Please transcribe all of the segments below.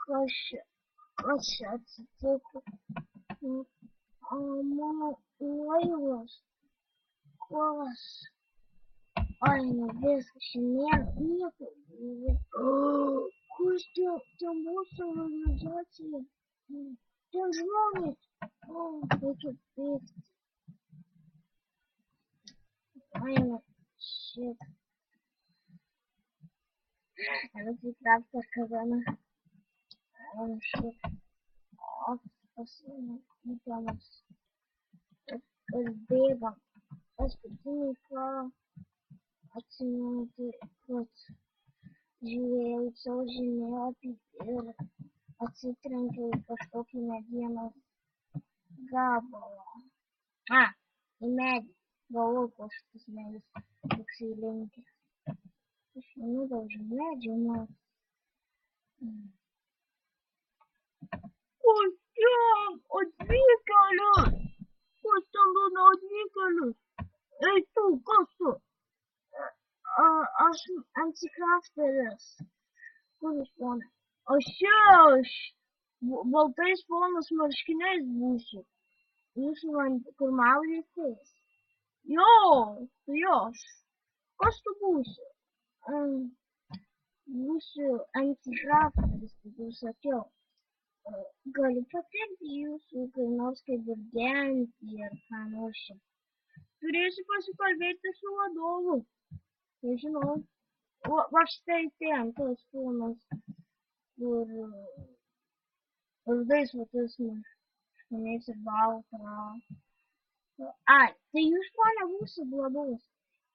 kas čia atsitiko? Mano laivas, kuos. Ai, nu viskas, šiandien nieko. Kas čia mūsų organizacija? Ten žmonės. Reikia bėgti. Ai, nu, shit. Atsitraukti kavana. Ai, shit. Pasiėmėm ir bėgam. Paskutinį kartą atsimenu, kad žiūrėjau savo žemėlapį ir atsitrenkiau į kažkokį medienos gabalą. Į medį. Galvoju, kažkoks medis toksai linkęs. Aš nudaužiu medžių, nors... Kas ten atvykėlis? Kas ten būna atvykėlis? Ei tu, kas tu? Aš antikrafteris. Kur jūs ponai? Aš baltais ponas marškiniais būsiu. Jūsų kur maudėtės? Jo, tu aš. Kas tu būsi? Būsiu antikrafteris, kaip jau sakiau. Galiu patekti jūsų kai nors kaip ir gentį ir ką nors čia. Turėsiu pasikalbėti su vadovu. Nežinau. Va štai ten, tas filmas, kur vardais va tas marškiniais ir balta. Ai, tai jūs ponia būsit vadovas.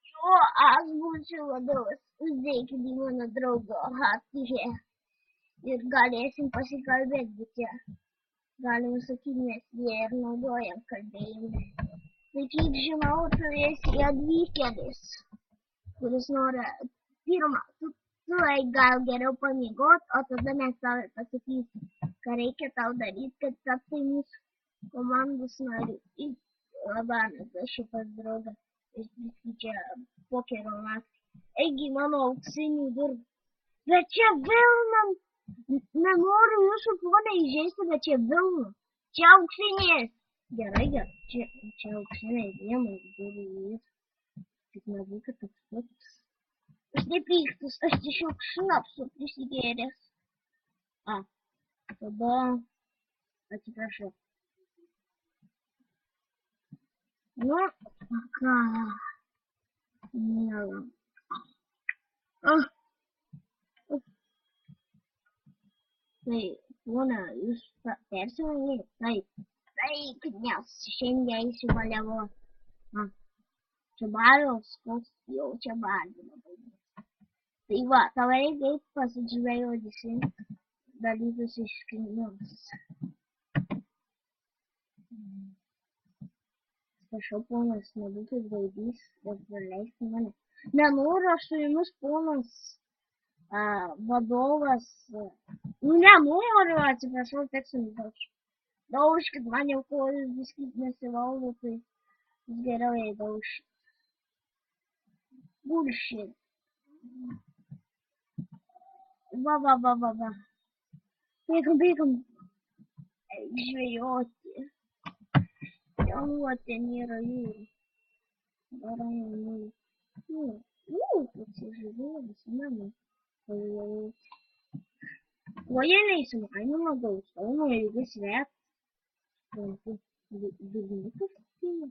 Jo, aš būsiu vadovas. Uždėkit į mano draugo hatį. Ir galėsim pasikalbėti, bet čia galima sakyti, nes jie ir naudojam kalbėjimą. Tai kaip žinau, tu esi atvykėlis, kuris nori pirmą, tu gal geriau pamiegot, o tada mes tau pasakysim, ką reikia tau daryti, kad taptai mūsų komandos nariu. Labanas, aš jau pas draugą, aš čia pokerio naktį. Eigi mano auksinių durų. Bet čia vėl nenoriu jūsų ponę įžeisti, bet čia vilna. Čia auksinės. Gerai, čia auksinės dėmės durys. Tik nebūkit toks pats. Aš nepyktus, aš tiesiog šnapsu prisigėręs. Tada atsiprašau. Nu, ką, miela. Tai, pona, jūs persivalgėte? Taip, nes šiandien eisiu baliavot. Čia baliaus, koks jau čia baliavimo baigiasi. Tai va, tau reikia pasidžvejoti dalykus iš knygos. Prašau, ponas, nebūkit gaidys, bet leisti mane. Nenoriu aš su jumis, ponas, vadovas. Nenoriu, atsiprašau, teks nudaužti. Daužkit, man jau kojus biskit nesivaldo, tai geriau jai daužti. Bullshit. Va. Bėgam. Eik žvejoti. Ten yra jūra. Darom jūra. Koks žvėris, mano. O jie neįsimanoma gausauno, jeigu svet. Dugnikas kyla.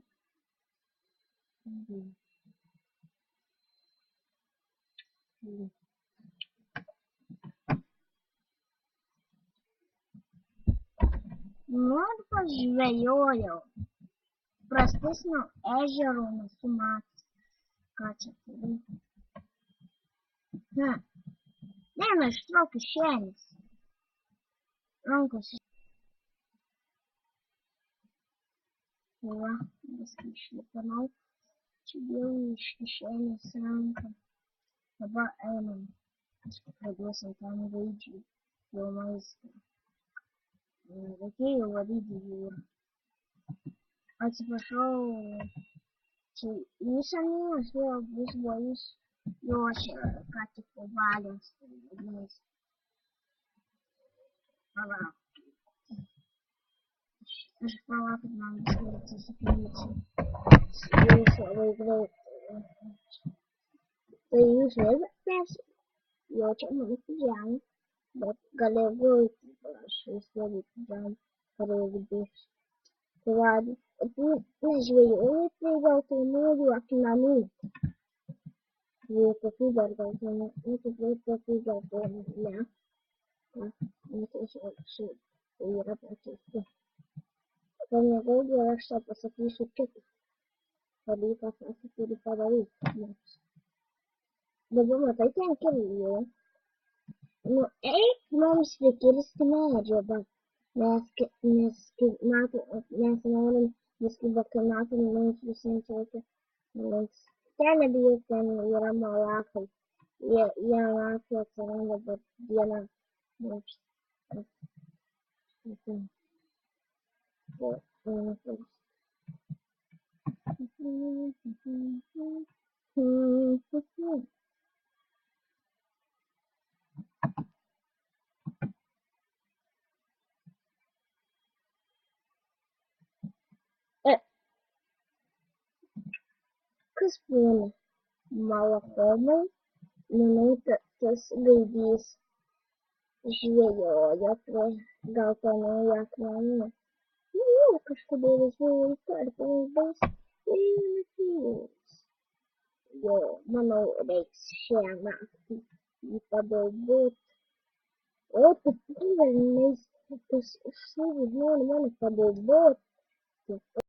Nu, pažvejojau. Prastesnio ežero nesu matęs. Ką čia turiu? Viena ištrauk kišenės. Rankos. Va, viską išlipanau. Čia dėjau iš kišenės ranką. Dabar einam. Aš paduosim tam gaidžiui. Jo maistą. Reikėjo vadyti jūrą. Atsiprašau. Čia jūs animas vėl bus bojus. Jo, aš ką tik po valios. falar. Deixa eu falar que não se permite. Isso, eu vou. Eu uso ele, peço. E eu tinha muito piano. Galego, acho que ele piano. Para ele ver. Claro. Mas veio, eu peguei o teu número aqui na minha. Eu fiz a gasolina. Eu fiz a gasolina. Não sei se eu ia para aqui. Quando eu vou, eu acho que só passa aqui isso aqui. Pode passar tudo para aí. Devo matar tem aquele eu. No, não me expliquei eles que não é jogo. Nessa hora, nesse que bacana, não se sente outra. Tane biyu kan yara malaka. Ya lafiya tsaron da yana mutum. É, Crispina, malafama, minuta, tas gaidys, žvejojo prie geltonų akmenų. Kažkodėl žvejojo kartais ir naktis. Jo, manau, reiks šią naktį jį padaubot. O, tu velniais, tas šūvis nori mane padaubot.